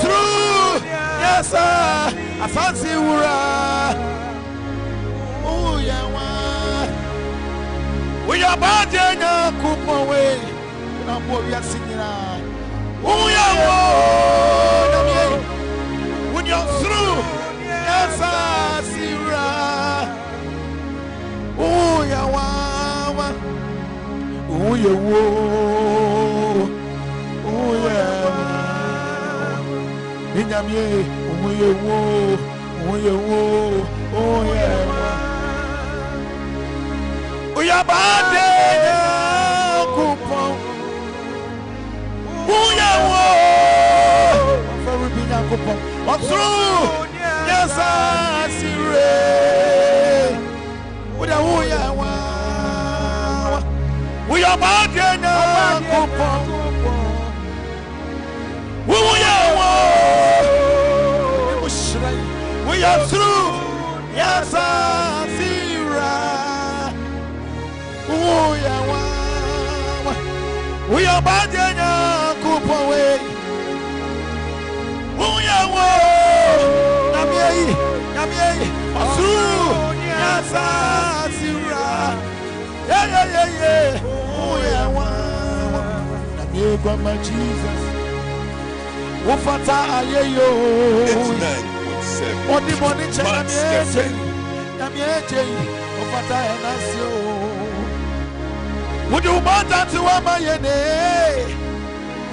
through, yes, I fancy wura. Oh, yeah, we are bad, yeah, coupon way. We are singing. Oh, yeah, when you're through, yes, I see. Oh, yeah, oh, yeah, oh, yeah. Inyamye, oh, yeah, oh, yeah, oh, yeah. Oh, yeah, bad, yeah, coupon. Oh, yeah, very big coupon. Oh, through, yes, I see. Oh, yeah, we are bad, yeah, coupon. We are through, yes, I see. Oh, yeah, we are bad, yeah, coupon way. Oh, yeah, through, yes, I see. Yeah. Oh, yeah, my Jesus. Wofata ayeyo. What the money Max 9.7. Wofata enasio. Would you want that to amayene?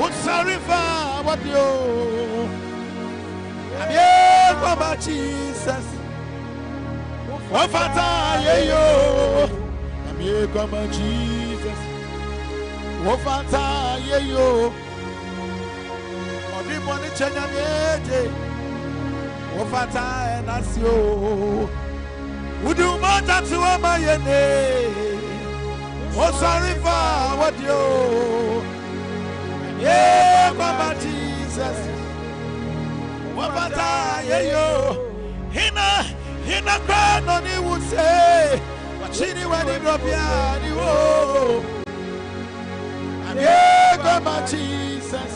Would sarifa what yo? My Jesus. Wofata ayeyo. My Jesus. Wofata ayeyo. Money chenya meje wofata enasio udu mata to amayene o sorry for what you yeah Baba Jesus wofata yeyo hina cry no ni would say wachini when it drop ya ni wo yeah Baba Jesus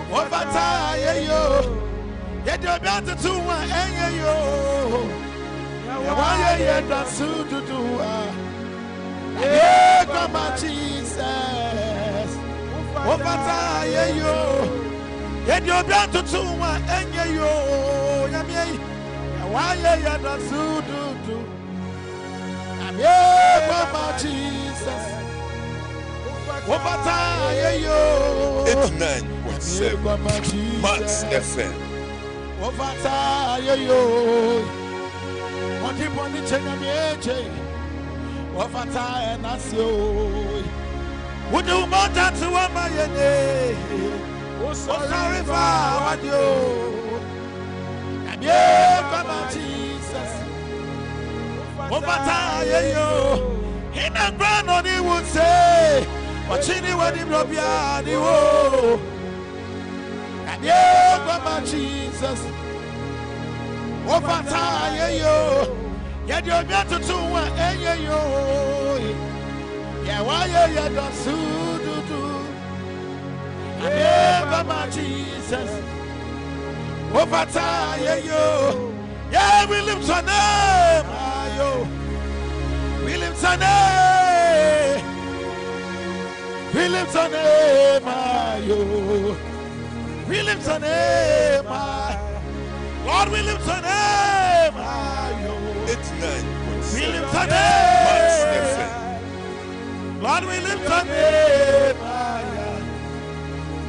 Wofata yeyo, yet you're about to do one, and yo, why you done so to do? Yeah, come on, Jesus. Wofata yeyo, yet you're about to do one, and yo, why you done so to do? Yeah, come on, Jesus. Wofata yeyo. 89.7 Max FM. Wofata yeyo. Monty Bonnie Chena Meche. Wofata enasio. Would you want that to amayene? Oh, sorry for what you. Yeah, come on, Jesus. Wofata yeyo. In a grand on he would say. Wachini wadi mlobia ni wo. Yeah, Mama Jesus. Wofata yeyo. Yeah, you got to do one yeyo. Yeah, why you don't do? Yeah, Mama Jesus. Wofata yeyo. Yeah, we live to name. We live to name. We lift your name, yo. We lift your name, Lord. We lift your name, yo. 89.7 We lift your name, Lord. We lift your name,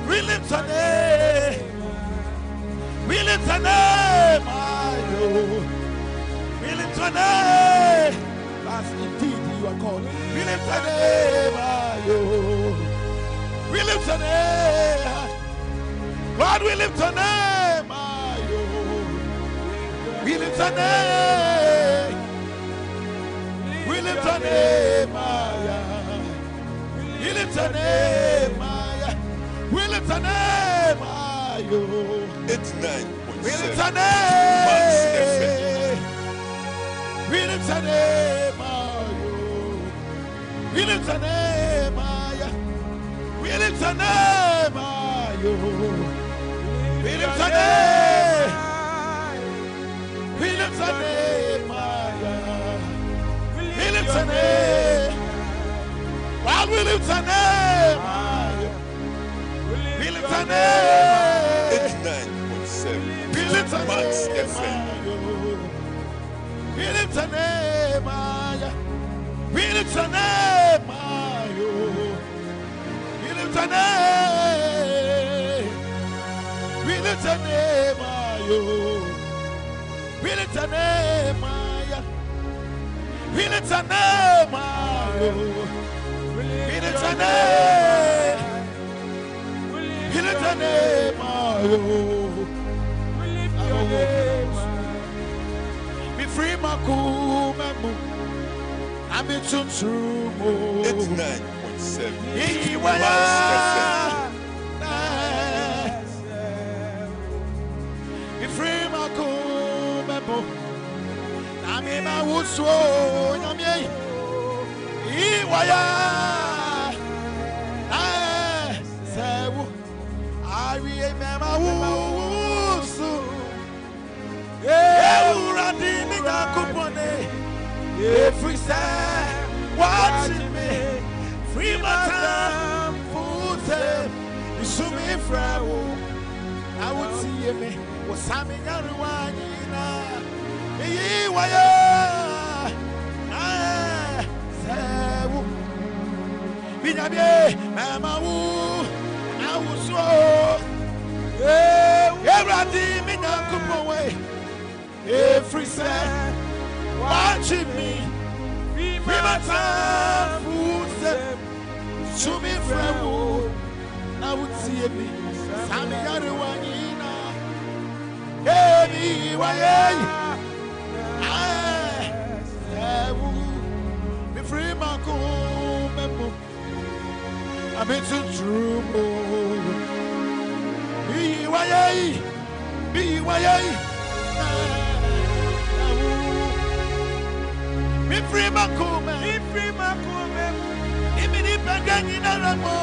we lift your name. We lift your name, yo. We lift your name. That's indeed you are called. We lift your name, yo. We lift your name, Lord. We lift your name, yo. We lift your name. We lift your name, we lift your name, we lift your name, yo. 89.7 We lift your name, Max FM. We lift your name, yo. We lift your name, we We lift your name, you. We lift your name. We lift your name, we lift your name. While we lift your name, we lift your name. 89.7. We lift your Max name. FM. We lift your name. We lift your name. We lift your name. We lift your name. We lift your name. We lift your name. We lift your name. We lift your name. We lift your name. Be free, Maku. I'm in true. 89.7. Max FM. Be free, Maku. I'm in my woods. Iwaya. I remember woods. Every time watching me, free my time, food time, you show me fraud. I would see me, was Sammy Yaruanina. Why? Mama, I was so. Everything in away. Every time watching me, free my time, food time, show me fraud. I would see me, Sammy Yaruanina. Hey, why? Be free, my cool. I'm into true. Be free, my cool. Be free, my cool. Immediately, in a ramo.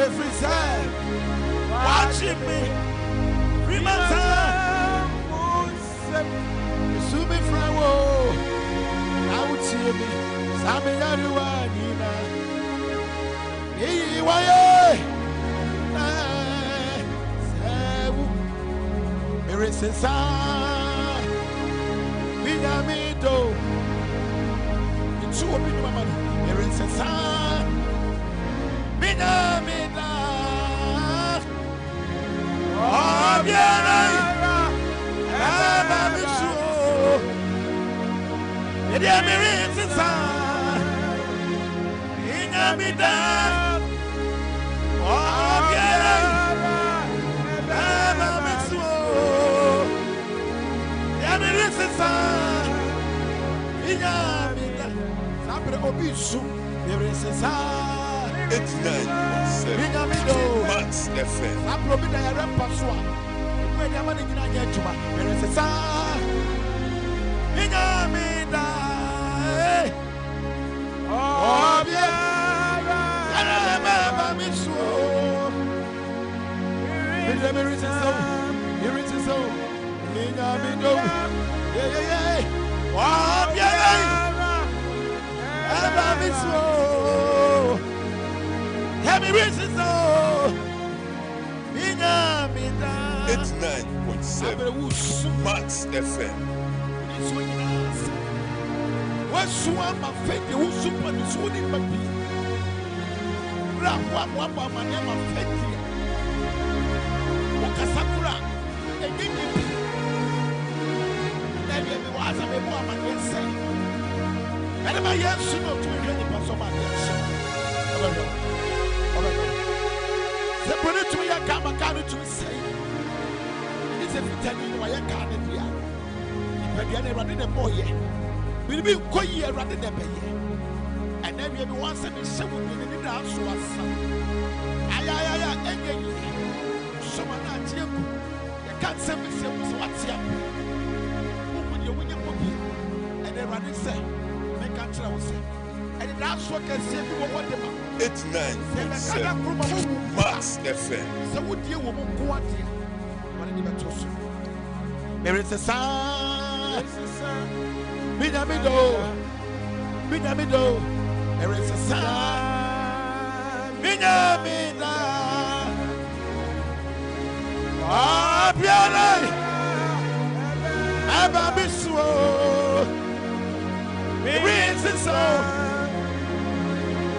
Every time watching me, remember, sue me from I would see me, Sammy Yaruanina. There is a sign, Binamido. It's so big, Mamma. There is a sign. Binamina. Oh, Biana. I'm sure. There is a sign. Binamina. Oh, Biana. I'm sure. There is a sign. Binamina. Sabre obisu. There is a sign. 89.7 Max FM. I probably have a password. When I'm going to get to my parents, oh, yeah, I remember me so. Here it is so. Yeah. Oh, yeah, I remember me so. Heavy races, oh, 89.7 Max FM. What's one my faith? You super this wouldn't be. One my name of faith. Wakasakura, and give me. Then you was a woman, yes, say. And my yes, soon to 20% of my yes. The brother to me, I come and carry to say, it's a pretending why I can't be. But the other running a boy, will be quite year running a bay. And we want to be so in the dance to us. Ayaya, again, someone at you. You can't say me so what's up. Open your window, and then run and say, make a trouble. And that's what can say you what the 89.7 Max FM. So would you woman go out here? There is a sign. Bidamido. There is a sign. Bidamida. Ah, Piana. Ababiswo. There is a sign.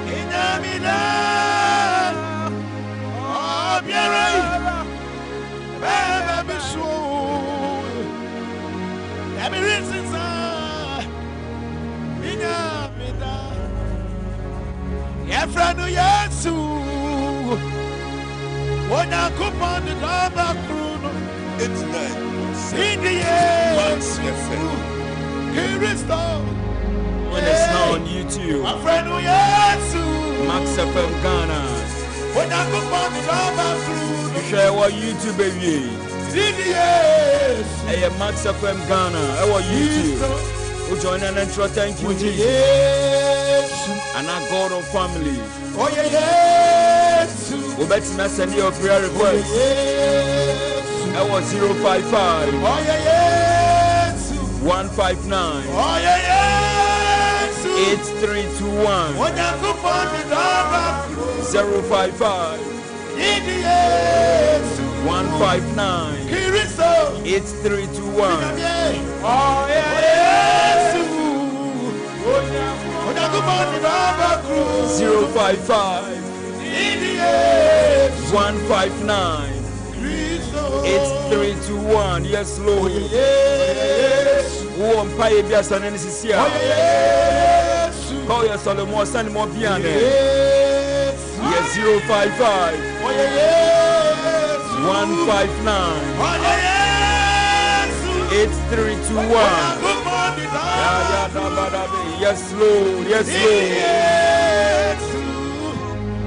Bidamida. Ah, Piana. Ababiswo. Every reason, Bidamida. Efranu Yesu. When I come on the double crew, 89.7 Max FM. Here is the When it's now on YouTube, Efranu Yesu. Max FM Ghana. When I come on the double crew, You share what YouTube baby. yes. Hey, Max FM Ghana. Our YouTube. We join and intro. Thank you, Jesus. Yes. And our God of family. Oh yeah, yes. We bet you send your prayer request. Yes. Our 055 Oh yeah, yes. 159 Oh yeah, yes. 8321 When I come on the double crew, 055 yes. 159 Here is so. 8321 Oh yes. When I come on the double crew, 055 yes. 159 8321. Yes, Lord. Yes. Who on pay Biasan and Sisia? Yes. Call your Solomon, send more piano. Yes. Yes, 055 Yes. 159 Yes. 8321. Yes, Lord. Yes, Lord.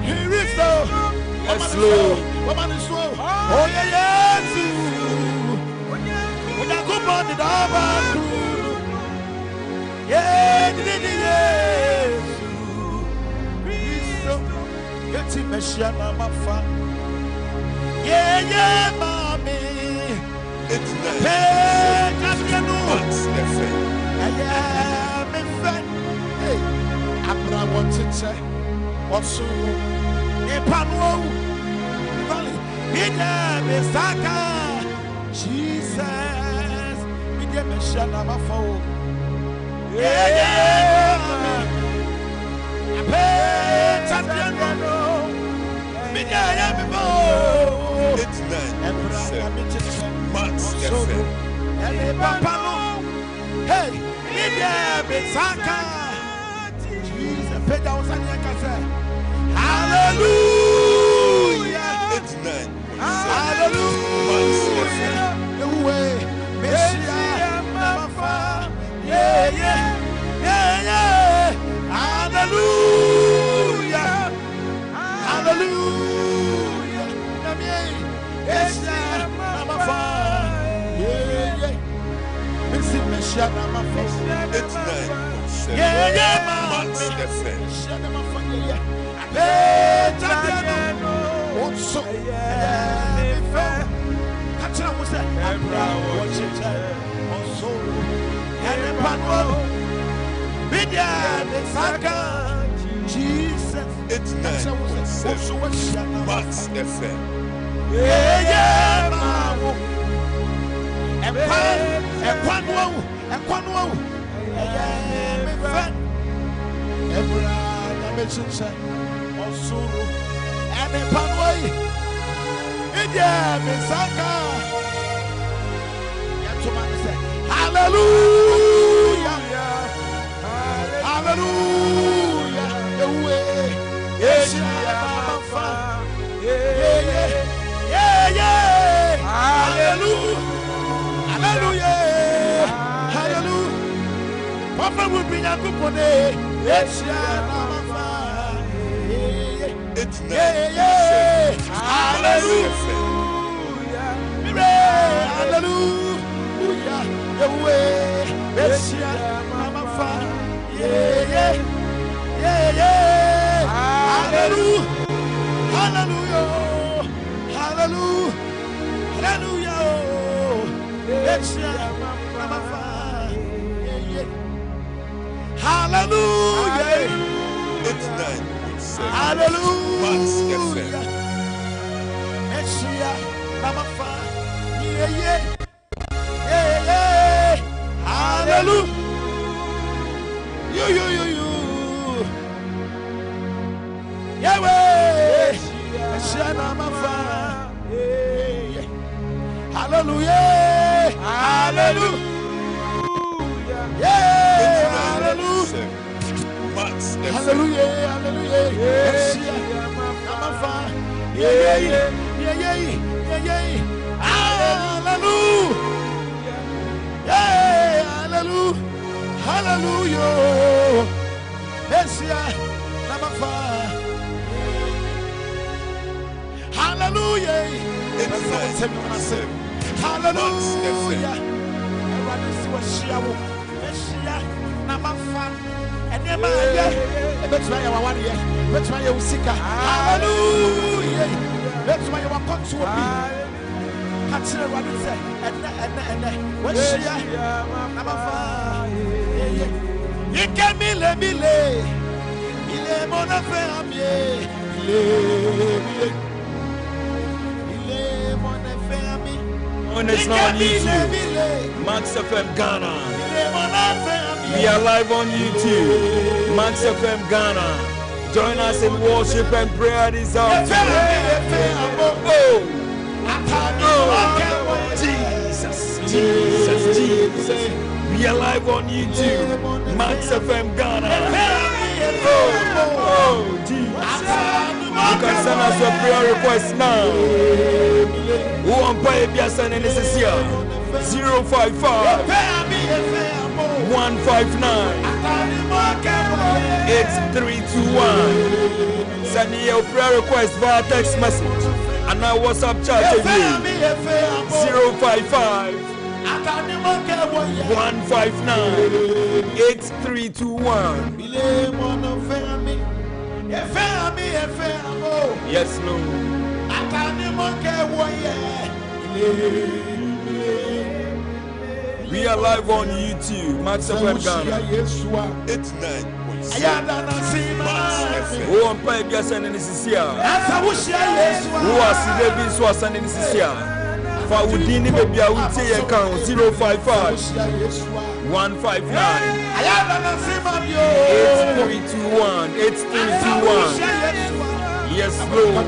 Here is the Yes, Lord. woman is slow. Oh, yeah, yes. When I come on the double, yeah, yes. Get him a shana, my fan. Yeah, mommy. 89.7 Max FM. Yeah, my friend. Hey, Abra wanted to say, what's so? Epanwo, Valley, Misaka, Jesus, Midemeshana, my phone. Yeah, I pay Tatiano, Midaya, 89.7 Max FM. Hey, Misaka, Jesus, pay down Sanyaka. Hallelujah. 89.7 Hallelujah. The way, Messiah, Mama, yeah. Hallelujah. Hallelujah. Messiah, Mama, yeah. Messiah, Mama, 89.7 yeah. Max FM. Also, Jesus, 89.7 Max FM. Hallelujah. Hallelujah. Yes, yeah. Hallelujah. Hallelujah. Papa will bring a good one. Yes, yeah. Hallelujah. Hallelujah. Hallelujah. 89.7. Hallelujah. Max FM. Hallelujah. You. Yahweh. Hallelujah. Hallelujah. Yeah. Hallelujah. Max FM. Hallelujah. Hallelujah. Yeah. Hallelujah. Yeah. Hallelujah. Hallelujah. Messiah. Hallelujah. Hallelujah. Everybody see what she Messiah. Namafa. And then my that's why I want you. That's why you seek. Hallelujah. That's why you want to be. Consider what you say. And what she Namafa. You can be le bile. Il est mon affaire à mieux. Il est mon affaire à mieux. When it's not on YouTube, Max FM Ghana. We are live on YouTube, Max FM Ghana. Join us in worship and prayer this afternoon. Oh, Jesus. We are live on YouTube, Max FM Ghana. Oh, Jesus. You can send us your prayer request now. Who want to pay Biasan and this is here? 055 159 8321. Send me your prayer request via text message and now WhatsApp chat to you. 055 159 8321. Yes, Lord. We are live on YouTube, Max FM Ghana. 89.7. Who on pay Biasan and this is here? Who are Silebi Swasan and this is here? For Udini baby, I will say account 055 159 8321 8321. Yes, Lord.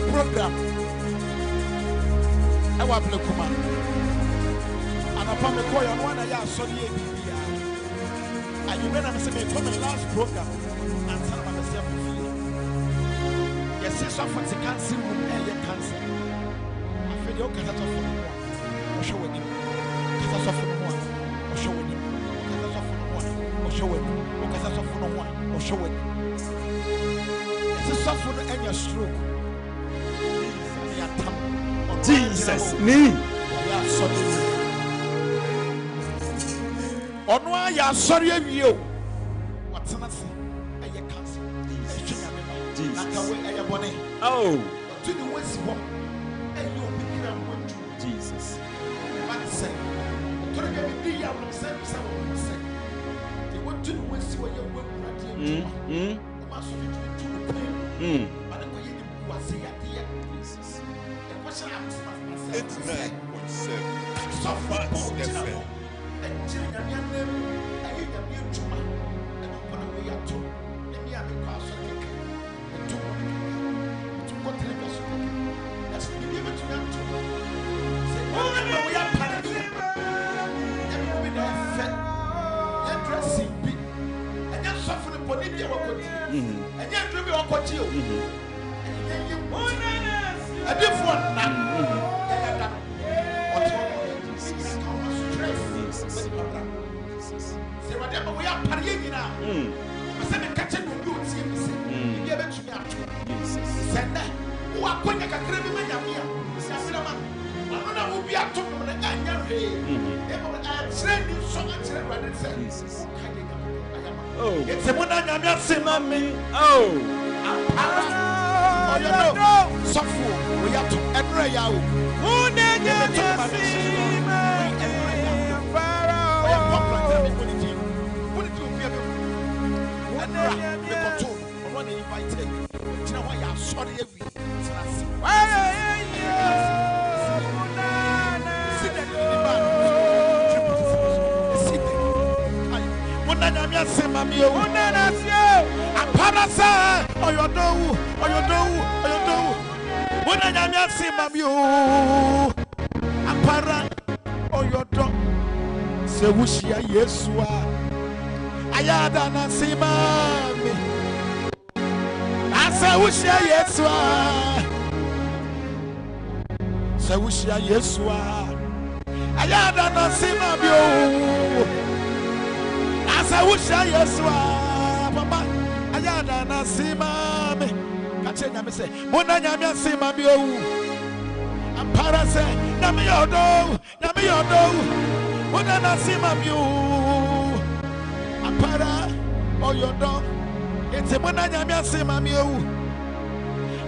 Program. I want to come on. And upon the call on one, I saw the and you better say, come in last program and tell about myself. Yes, it's off for the cancer room and your cancer. I feel the okay, that's off for the one. Or show it. That's off for the one. Or show it. That's off for the one. Or show it. Because that's off for the one. Or show it. It's off for the end your stroke. Jesus, me. On why you are sorry of you. What's an answer? I cancer. Oh, to the West Wall. And you'll be Jesus. What say? To the Gambia, I will say, they went to the West where you were. But I'm going to say, Jesus. 89.7. Max FM. A different now. Whatever we are partying now. Send a catching on you and see me. Give it to me. Send that. Who are going to get a credit when you're here? I will be up to the end of the day. Train you so much rather than oh, it's a one I'm not saying, mommy. Oh, you know, so we have to every hour. Who did you see? Ayada na simami asa wushia Yesua sa wushia Yesua ayada na simami asa wushia Yesua papa ayada na simami kache nyame se mona nyame simami ampara se nyame yodo mona na simami para oh your dog it's a mona nyame simami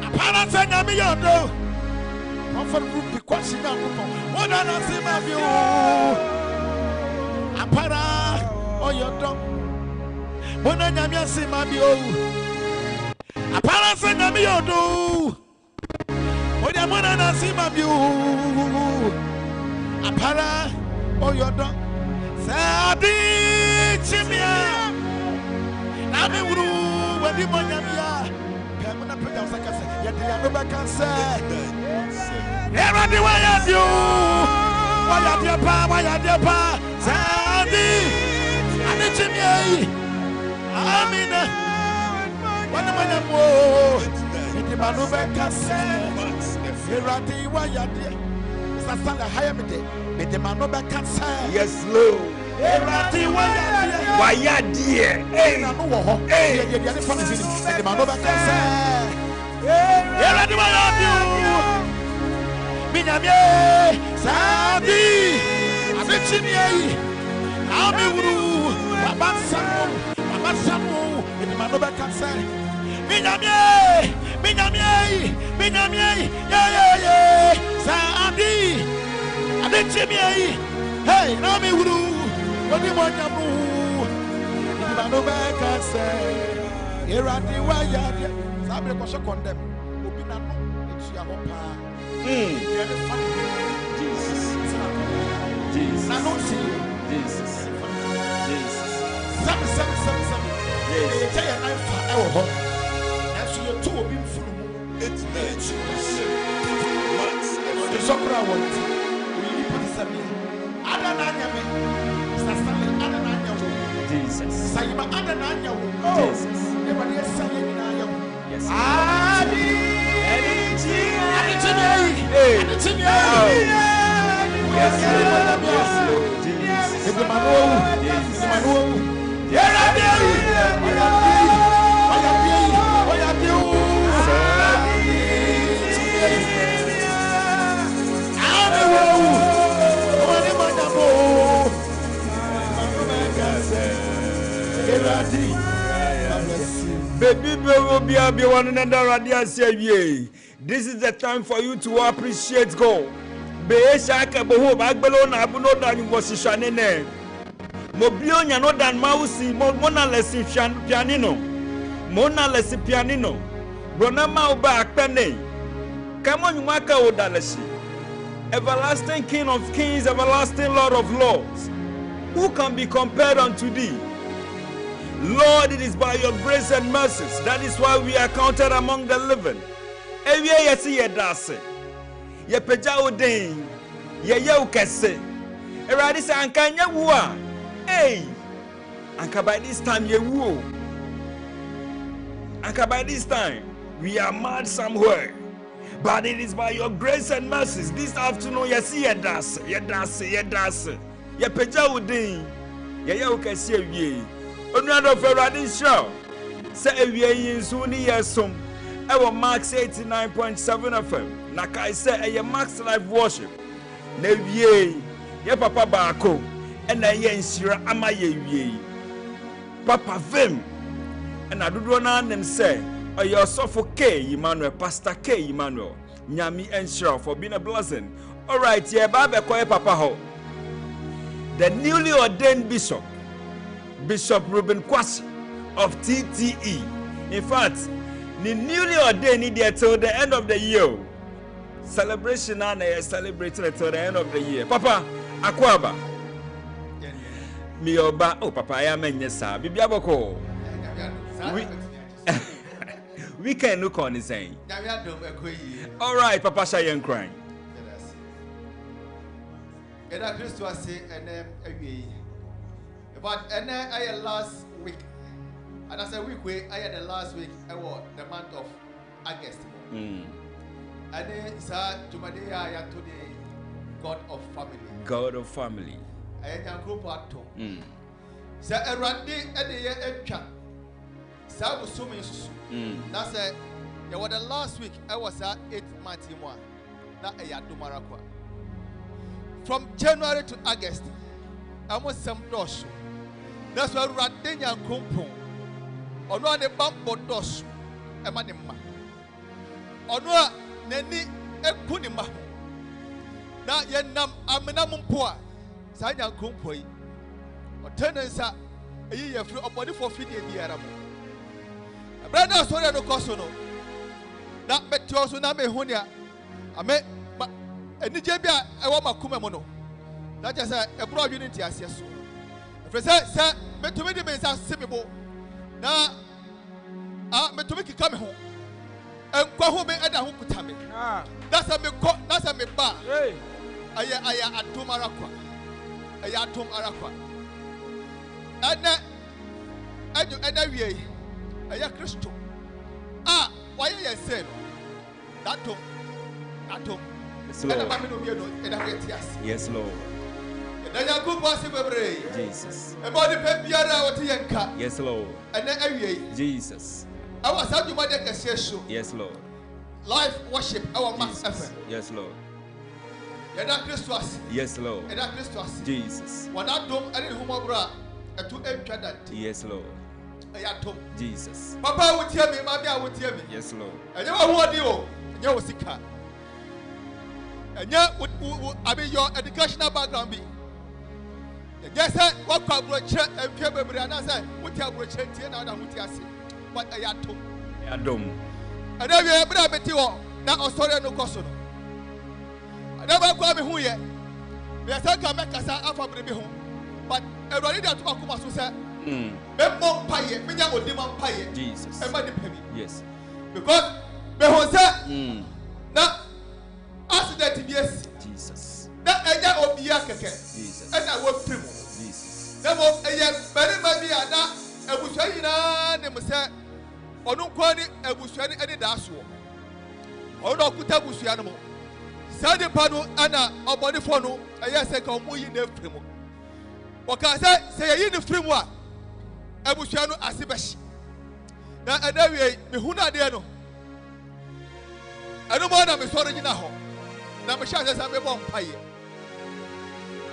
apara se nyame yodo comfort group because na kupo mona na simami apara oh your dog mona nyame simami apara se nyame yodo mona na simami apara oh your dog Sadi Chimia Nami Wuru Wadi Monyamia Pamana Peda Sakasa Yadia Nuba Kansa Eradi Wayadu Wayadia Sadi Adi Chimia Amina Wadi Monyamu Iti Manuba Kansa Eradi Wayadia Sasala Hayamite yes, Lord. Erati wayadie. Hey, na no wo ho. Hey, ye dey dey funny thing. The man over can say. Erati wayadie. Minyame Sadi. Abechimi yi. Ami wuru. Babasamu. The man over can say. Minyame. Yeah. Sadi. Hey, now me wuru. What do you want to do? I know back and say, here are the wire. Sabre ko condemn. Obi na no, it's your papa. Jesus. I don't see Jesus. Some. Yes. Tell your life for our that's your two of him full. It's the soccer one. Jesus. Yes. Baby, this is the time for you to appreciate God. Mobio no dan mausi mona lesi pianino brona mauba akpene kama nyumaka odaleshi everlasting King of Kings, everlasting Lord of Lords, who can be compared unto thee? Lord, it is by your grace and mercies. That is why we are counted among the living. Ewie yesi yedase. Ye peja odin. Ye ukese. Eradi se ankanya wua. Hey. Anka by this time ye wuo. Anka by this time we are mad somewhere. But it is by your grace and mercies this afternoon. You see, you dance. You peja udin. You can see ye. Onado Ferrari show. Say we in Suni Yesum. Our Max 89.7 FM. Nakai say a Max Live Worship. Ne ye. Ye Papa Bako. And I ensure ama ye. Papa Vim. And I do not them say. Or your Sopho K. Emmanuel, Pastor K. Emmanuel, Nyami and Shah for being a blessing. All right, yeah, Baba Koye Papa Ho. The newly ordained Bishop Ruben Kwasi of TTE. In fact, the newly ordained there till the end of the year. Celebration and celebrating until the end of the year. Papa, Akwaba. Mi oba, oh Papa, I am in yes, Bibiaboko. We can look on the same. All right, Papa Shayan crying. But I last week, and I said I had the last week, the month of August. And then, sir, today I am today God of family. God of family. I am group at home. Sir, a randy at the year. Sir was so much. That's it. It was the last week. I was at 8 months in one. Now I had to Maracua. From January to August, I was some dosh. That's why Radenya Kumpo. Or no, the bumbo dosh. A manima. Or no, Neni a punima. Now Yenam Amenamum poor. Sanya Kumpo. Or tenants are a year free of body for feeding the animal. Brother, sorry, no cosono. That bet you also na me hunia. I met any jebia. I want my kumemono. That is a broad unity as yes. If I say, sir, me to me the means as simple. Now, me to make it come home. And go home and I won't put me. That's a me coat, that's a me bar. I atom Araqua. I atom Araqua. And I Aya Christo. Why are you saying that? Yes, Lord. Jesus. Yes, Lord. Jesus. I was out to my deck Yes, Lord. Live worship our Max. Yes, Lord. Yes, Lord. Jesus. When I don't any humor to enter that. Yes, Lord. Jesus. Papa would tell me, Mammy, I would tell me. Yes, Lord. And you want you, and you was sick. And yet, I mean, your educational background be. Yes, sir, what can bro check and Pierre and I said, what tell bro check, and I would tell you. But I had to. I don't. And then you have a bit now, sorry, no question. I never call me who yet. Yes, I can make us after baby home. But everybody that talk about so said. Jesus. Yes. Because now accident yes. Jesus. That area of the Jesus. And I work primo. Jesus. There was a very maybe a Bushina, they must say, or no quality a Bushani any dash. Or no Kuta Bushianamo. Sadi Pano, Anna, or Bonifono, a yes, I come in the primo. What can I say in the framework? Ebushano asibesh. Na adawe me huna de no. Eno mo na me sori gina ho. Na me sha se me bom paye.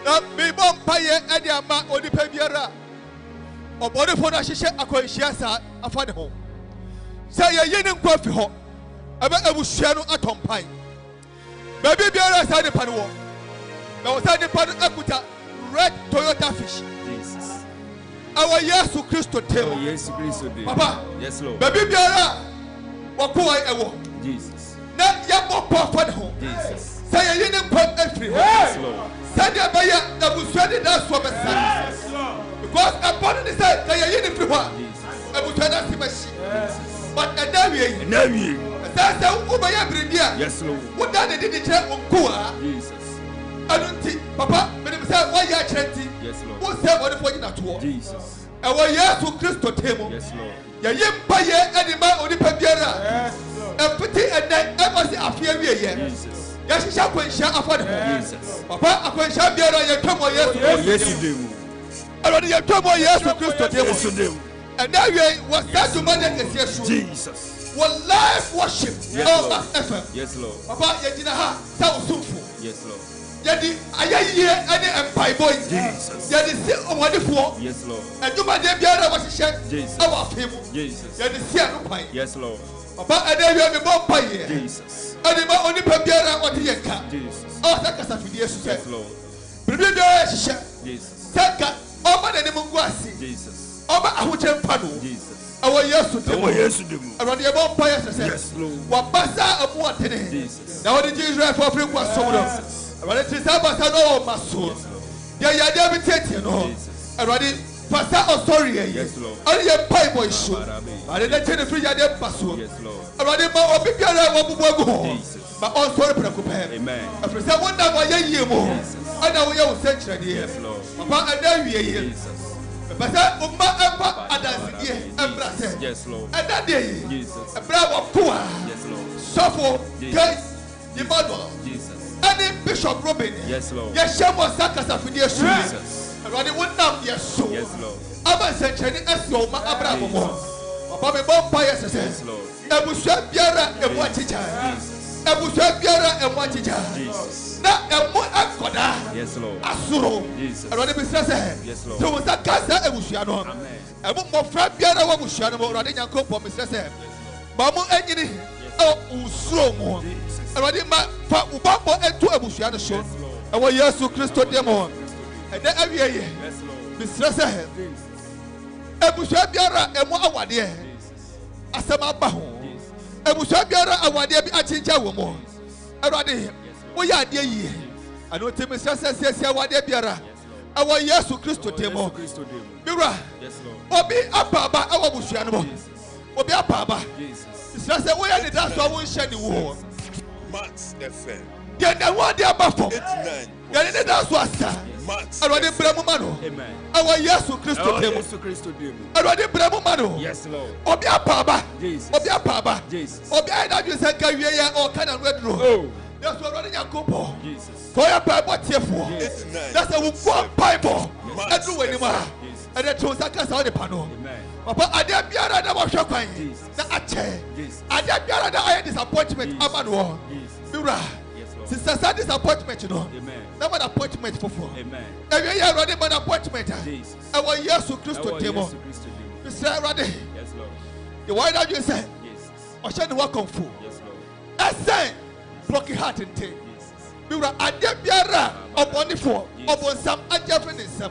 Na me bom paye e de ama onipa biara. Obode fo na hihye akwanhia sa afa de ho. Se ye yi ne nkwa fi ho. Ebe ebushano atompan. Ba biara sa de pa no wo. Na wo sa de pa no akuta red Toyota fish. Jesus. Our Yesu Christo tell. Oh, yes, Christo. Papa. Yes, Lord. Baby biara wakuwa ewo. Jesus. Na yabo papa ho. Jesus. Say ye ne pop every. Yes, Lord. Say the baya na buswadi na so be say. Because upon the say ye ne free ho. Jesus. Ebutana sibashi. Yes. But adawi. Adawi. Say ubaya bridia. Yes, Lord. What that they did tell unkuwa. Jesus. I don't think papa me say why ya chenti. Yes, Lord. Who say what for you na to. Jesus. Our Yesu Christo tell. Yes, Lord. Ya yimpa ye anima onipa biara. Yes, Lord. Empty and then ever see a few years. Yes, she shall quench her for the Jesus. Papa, I quench her beer on your come on yesterday. I already have 2 more years to Christo. And now you was that to manage the yes, Jesus. What live worship. Yes, Lord. Papa, you didn't have so soon. Yes, Lord. Yadi, I hear any empire boy. Jesus. Yadi, see on what the floor. Yes, Lord. And you might be able to share Jesus. Our people. Jesus. Yadi, see a pie. Yes, Lord. Papa, and then you have a more pie. Jesus. And the only papier what he can. Jesus. Oh, that is a video. Yes, Lord. Jesus. Second, over the Munguasi. Jesus. Over a hotel panel. Jesus. Our years to do. Around the above pie. Yes, Lord. What passa of what today? Jesus. Now the Jesus for free was sold us. Around the Sabbath, my soul. Yeah, yeah, they no. Around Pastor story. Yes, Lord. Only a pipe boy show. I didn't tell the free idea password. Yes, Lord. Around the more of people go. But all story preoccupied. Amen. I present one that was a year more. I know we are century. Yes, Lord. Papa, and then we are Jesus. But yes, Lord. And that day, Jesus. A bravo poor. Yes, Lord. Suffer. The mother. Jesus. And Bishop Robin. Yes, Lord. Yes, Shamo Sakasa for the Jesus. Around the one now, yes, so. Yes, Lord. I'm a century as your Abraham. Papa, Bompire says, yes, Lord. I will serve Biara and what teacher. I will serve Biara and what teacher. Jesus. Now, a more Akoda. Yes, Lord. Asuro. Jesus. Around the business. Yes, Lord. So was that Casa and Bushiano. Amen. I want more friend Biara or Bushiano running your coat for Mr. Mamu Engine. Oh, Usro. Around the map for Ubambo and to a Bushiano show. I want yes to Christo Demo. And then every year, Mr. Sahel, Ebusabiara, and what our dear Asama Baho, Ebusabiara, our dear Achinja woman. Already, we are dear ye. I know Timmy says, yes, our dear Biara, our yes to Christo Demo, Mira, Obi Apaba, our Bushiano, Obi Apaba, Mr. Sahel, we are the dance of one shady war. Max.fm. Get the one dear Buffalo. Get the dance was. Already Bramumano. Amen. Our yes to Christo Demo. Already Bramumano. Yes, Lord. Obia Paba. Jesus. Obia Paba. Jesus. Obia that you said Kaya or kind of red road. Oh. That's already a couple. Jesus. For your Bible tearful. That's a one Bible. Everywhere anymore. And the two seconds on the panel. Amen. Papa, I did be another was shocking. That I did be another I had disappointment. Amano. Mira. Sister said disappointment, you know. Amen. Now an appointment for four. Amen. Every year running an appointment. Jesus. Our years to Christo Demo. Mr. Raddy. Yes, Lord. The why that you say? Yes. Or shall the work on full? Yes, Lord. I say, block your heart and take. Mira, I did Biara upon the four, upon some unjustness.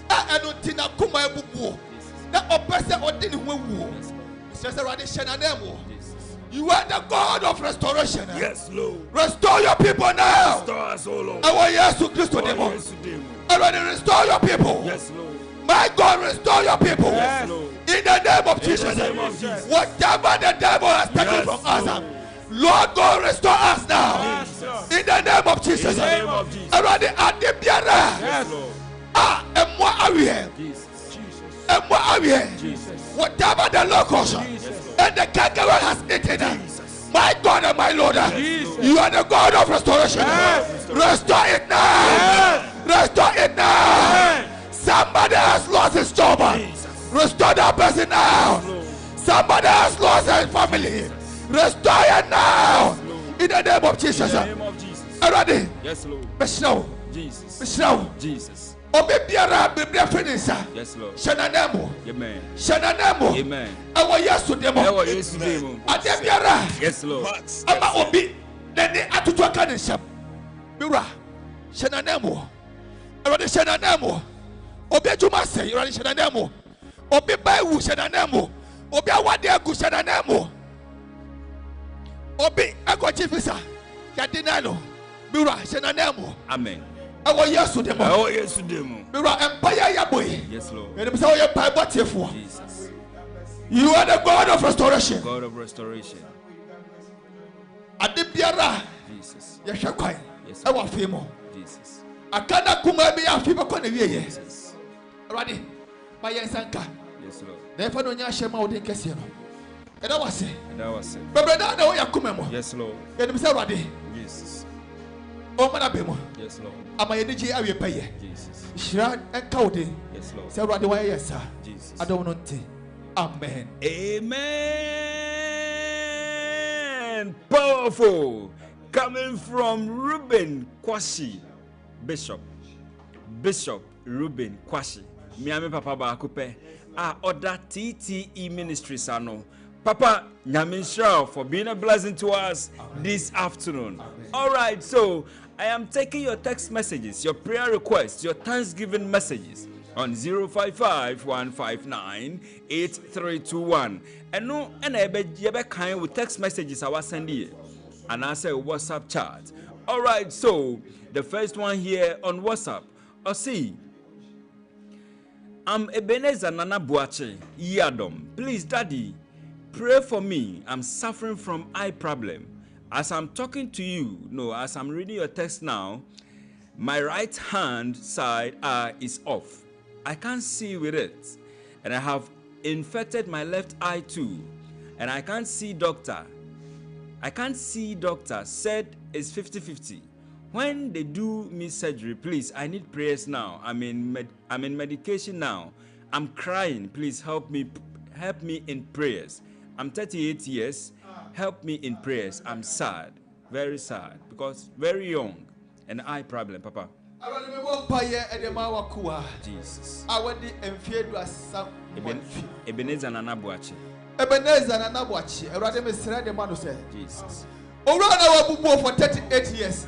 I don't think I come my book. That oppressor or didn't woo. Mr. Raddy Shananemo. You are the God of restoration. Yes, Lord. Restore your people now. Restore us, oh Lord. I want yes to Christo Demo. I want to restore your people. Yes, Lord. My God, restore your people. Yes, Lord. In the name of Jesus. Whatever the devil has taken from us, Lord God, restore us now. Yes, in the name of Jesus. I want to add the Biara. Yes, Lord. And what are we here? And what are we here? Whatever the locals and the kangaroo has eaten, my God and my Lord, you are the God of restoration. Restore it now. Restore it now. Somebody has lost his job. Restore that person now. Somebody has lost his family. Restore it now. In the name of Jesus. Are you ready? Yes, Lord. Jesus. Jesus. Obebiara biblia finisher. Yes, Lord. Shananemo. Amen. Shananemo. Amen. Awo yesu demo. Awo yesu demo. Adebiara. Yes, Lord. Ama obi nani atutu aka ne sham. Bira. Shananemo. Awade shananemo. Obi adwuma sei, awade shananemo. Obi baiwu shananemo. Obi awade agu shananemo. Obi agochifisa. Yadinalo. Bira shananemo. Amen. Our yes to them. Oh, yes to them. Yes, Lord. Jesus. You are the God of restoration. God of restoration. Adibiara. Jesus. Yes, yes. Our famo. Jesus. Akana kuma be a fever con Jesus. Ready? My Yansanka. Yes, Lord. Therefore, no Yashema or Casino. And that was it. That was it. But brother, now you come more. Yes, Lord. And you say ready. Jesus. Oh man, abemo. Yes, Lord. Am I energy? I will pay. Jesus. Shira and Cowdy. Yes, Lord. Say ready. Why yes, sir. Jesus. I don't know. Amen. Amen. Powerful. Coming from Ruben Kwashi, Bishop Ruben Kwashi. Miami Papa Bakupe. Other TTE ministries are no. Papa Nyaminshaw for being a blessing to us this afternoon. All right, so I am taking your text messages, your prayer requests, your Thanksgiving messages on 055-159-8321. And no, and I bet you kind with text messages I was sending you. And I say WhatsApp chat. All right, so the first one here on WhatsApp. I see. I'm Ebenezer Nana Buache, Yadom. Please, Daddy, pray for me. I'm suffering from eye problem. As I'm talking to you, as I'm reading your text now, my right hand side is off. I can't see with it. And I have infected my left eye too. And I can't see doctor. Said it's 50-50. When they do me surgery, please, I need prayers now. I'm in medication now. I'm crying. Please help me in prayers. I'm 38 years. Help me in prayers. I'm sad, very sad, because very young, and eye problem, Papa. Jesus. Ebenezer Nana Buache. Jesus. For 38 years.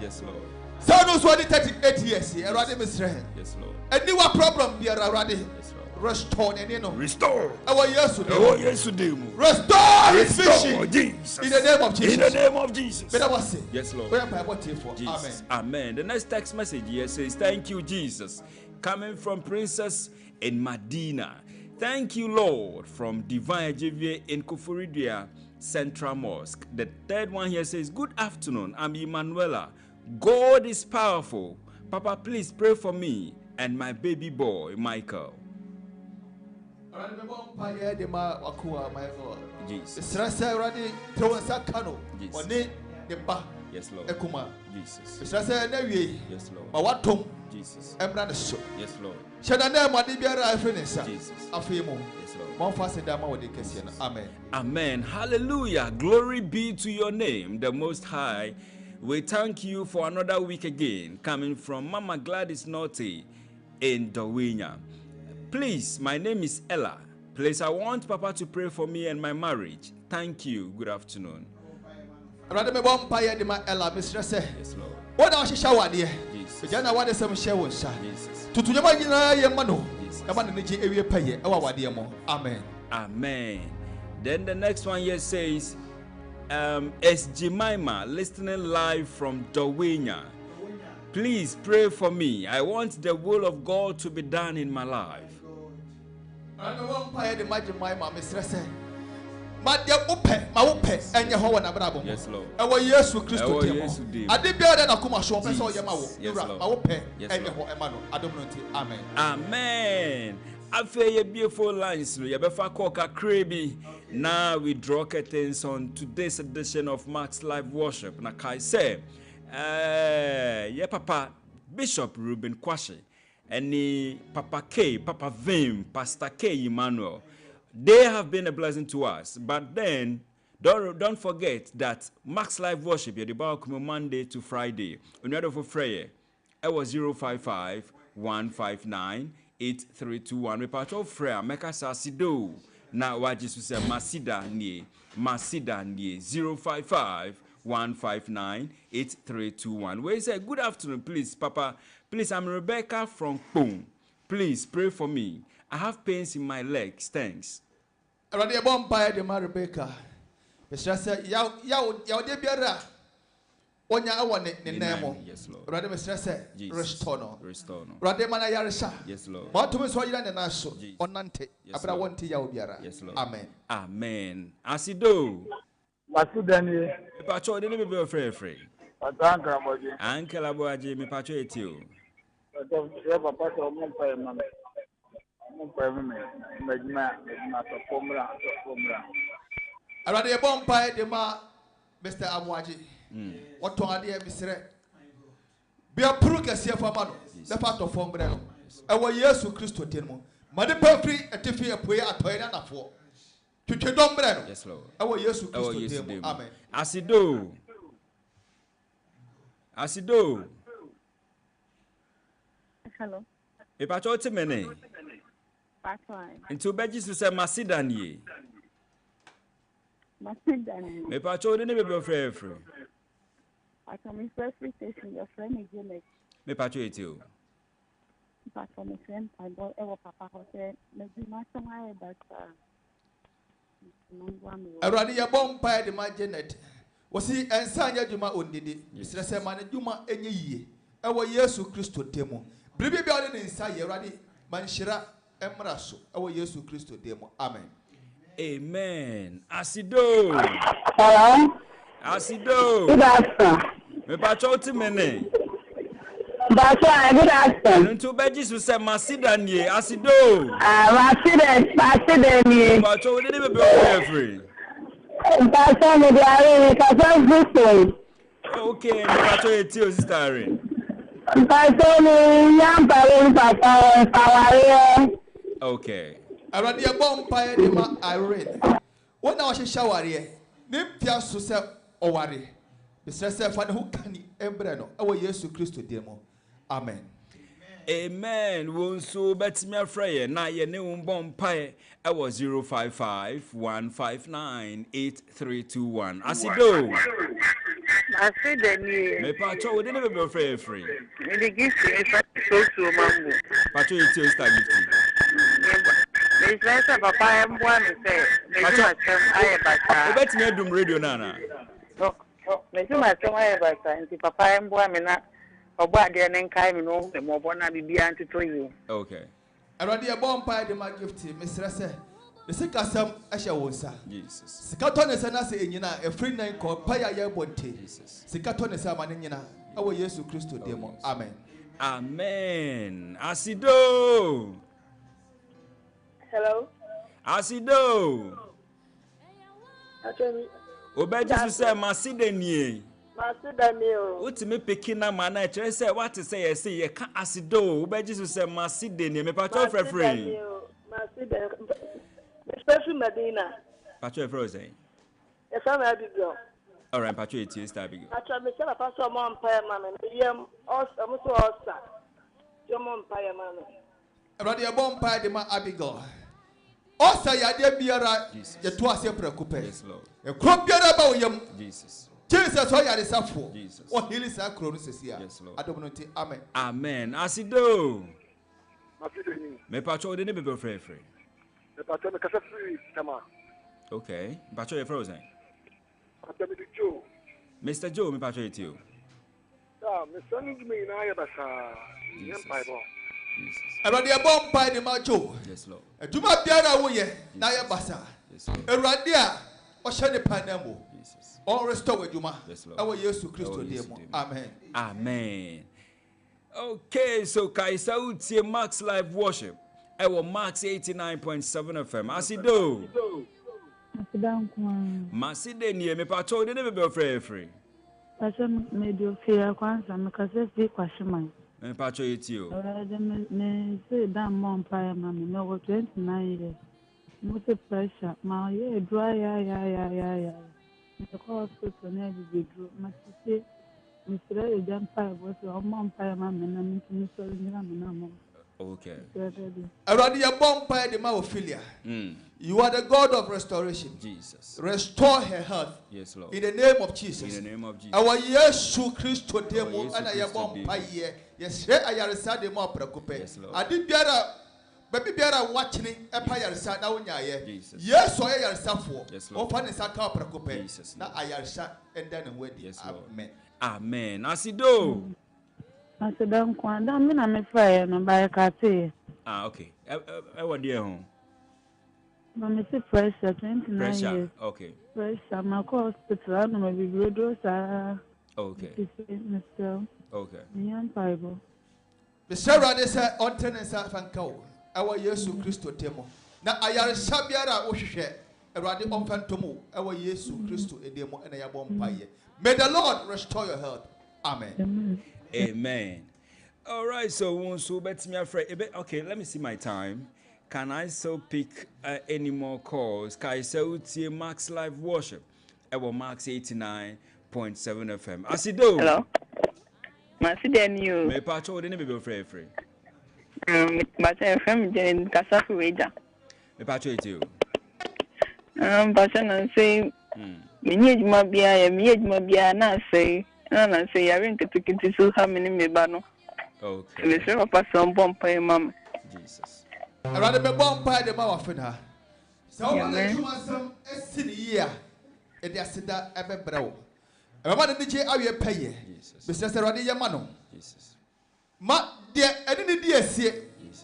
Yes, Lord. So those 38 years. Yes, Lord. And new problem be already. Yes, Lord. Restore. Restore his fishing. Jesus. In the name of Jesus. In the name of Jesus. Yes, Lord. Jesus. Amen. The next text message here says, thank you, Jesus. Coming from Princess in Medina. Thank you, Lord, from Divine Javier in Kufuridia Central Mosque. The third one here says, good afternoon. I'm Emanuela. God is powerful. Papa, please pray for me and my baby boy, Michael. Jesus. Yes, Lord. Yes, Lord. Jesus. Yes, Lord. Jesus. Yes, Lord. Jesus. Amen. Amen. Hallelujah. Glory be to your name, the Most High. We thank you for another week again, coming from Mama Gladys Naughty in Dawina. Please, my name is Ella. Please, I want Papa to pray for me and my marriage. Thank you. Good afternoon. Yes, Lord. What are you showing here? Jesus. Amen. Amen. Then the next one here says, it's Jemima listening live from Dawina. Please pray for me. I want the will of God to be done in my life. Yes, Lord. Amen. After beautiful lines, now we draw curtains on today's edition of Max Live Worship. Na kai say, Papa Bishop Ruben Kwashi, and Papa K, Papa Vim, Pastor K Emmanuel. They have been a blessing to us, but then don't forget that Max Live Worship you're about Monday to Friday. In order for prayer, it was 055-159-8321. We part of prayer. Make us asido. Now what Jesus say? Masida nie 055-159-8321. We say good afternoon, please, Papa. Please, I'm Rebecca from Pong. Please pray for me. I have pains in my legs. Thanks. Rebecca. Yes, Lord. Restore. Yes, Lord. Yes, Lord. Amen. Amen. Asido. Masudani. Pacho, didn't be afraid. Uncle Abuaji, me pacho etio. Around the bomb pie, the ma, Mr. Amwaji. What to idea, Mr. Be a progress here for Mano, the part of Fongreno. Our years to Christo Timo. Mother Purpry, a tiffy, a prayer, a toy, and a four. To Dombreno. Yes, Lord. Our years to Christo Timo. Amen. Asido. Hello. E pa cho mene. Into bedges to say Masidani. Masidani. Me pa cho ne be free. I come first station your friend again. Me pa cho etio. But from a friend I bought ever papa said maybe my son but Already a bomb pie the my Janet. Was he and Sanya Juma Undidi? Mr. Semana Juma any ye. Our years to Christo Temo. Bribi Biodin inside Yeradi, Manshira, Emrasu, our years to Christo Demo. Amen. Amen. Asido. Hello. Asido. Good afternoon. Me pa cho mene. That's why good afternoon. Into bedges to say Masidani. Asido. Masidani. Me pa cho ne be free. That's why me dey because Okay, me pa cho etio sister. Okay. Already a bomb pie the ma Irene. What now she shower here? Name Pia Susa Owari. Mr. Stefan who can embreno. Our years to Christo Demo. Amen. Amen. Won so bet me afraid na ye ne bomb pie. I was 055-159-8321. Asido. Masidani. Me pa cho we never be free. Me the gift is so mango. Pacho etio star gifting. Me say papa am one say. Me my son I bata. Bet me dum radio nana. Me say my son I bata. Nti papa am one me na obo ade ne nkai me no mo bo na bibia ntito yi. Okay. Already a bomb pie the my gift, Mr. Se. The sick as some Asha Wosa. Jesus. Sikaton is an assay in a free name called Paya Yabonte. Jesus. Sikaton is a manina. Our years to Christo Demo. Amen. Amen. Asido. Hello. Asido. Actually, Obeji to say Masidani. Masidani o. Utimi pekina mana chere say what to say ye ka Asido. Obeji to say Masidani. Me pa cho free. Masidani. Especially Medina. Pacho frozen. Yes, I'm a big girl. All right, Pacho it is starting. Actually, me say a pastor mom pay man. Yem us amuso osa. Your mom pay man. Already a bomb pie the ma Abigail. Osa ya de biara ye to ase prekupe. Yes, Lord. E kro biara ba oyam. Jesus. Jesus so ya de safo. Jesus. O healing sa kro no sesia. Yes, Lord. Adomonti amen. Amen. Asido. Masidani. Me Pacho de ne be free. The pattern of free Tama. Okay. Pacho you frozen. Joe. Mr. Joe, me Pacho it you. Ah, my son is me na ya basa. Yem Bible. Jesus. Already a bomb pie the ma Joe. Yes, Lord. E tuma biara wo ye na ya basa. Yes, Lord. Erade a o hye ne panamo. Jesus. All restore wadwuma. Yes, Lord. Our years to Christo Demo. Amen. Amen. Okay, so Kaisa utie Max Live Worship. I will Max 89.7 FM. Asido. Maside ni me pacho de ne be free. Pacho me do fear kwanza mekase fi kwashima. Me pacho etio. Me say damn mom pay mama me over 29 years. Mo se pressure ma ye dry ya. Me ko hospital na be dro. Ma se Mr. Ejan pay was mom pay mama na me so nyina me na mom. Okay. Already a bomb pie the ma Ophelia. You are the God of restoration. Jesus. Restore her health. Yes, Lord. In the name of Jesus. In the name of Jesus. Our years to Christo Demo Yesu and I Kristo bomb demo. pie here. Yes, here I are sad the more preoccuped. Yes, Lord. I did biara baby biara watching a pie sad now in ya. Jesus. Yes, so I are sad for. Yes, Lord. Open is a car preoccuped. Jesus. Now I are sad and then and wait. Yes, Lord. Amen. Amen. Asido. Asidan kwanda me na me fire no ba kate. Okay. I want dear home. Me see pressure 29 Pressure. years. Okay. Pressure ma ko hospital no me be do sa. Okay. Mr. Okay. Nyan Bible. Mr. Rade said on tenants fanko. Our years to Christo Demo. Now I are sabiara wo hwehwe. Erade omfantomo ewa Yesu Kristo edemo ena ya bompaye. May the Lord restore your health. Amen. Amen. All right, so bet me afraid. Okay, let me see my time. Can I still pick any more calls? Can I still see Max Live Worship? Max89.7 FM. Asido. Hello. Masiden you. Me pacho de be free. But FM Jen Kasafu Wager. Me pacho it you. Passion and say, me need my beer, na say, I ring to so how many me bano. Okay. We show up some bomb pay, mama. Jesus. I rather be bomb pie the mouth for her. So, some year, and they said that ever brow. I want the DJ Aria pay. Mr. Radi Yamano. Jesus. Ma, dear, I didn't dear see.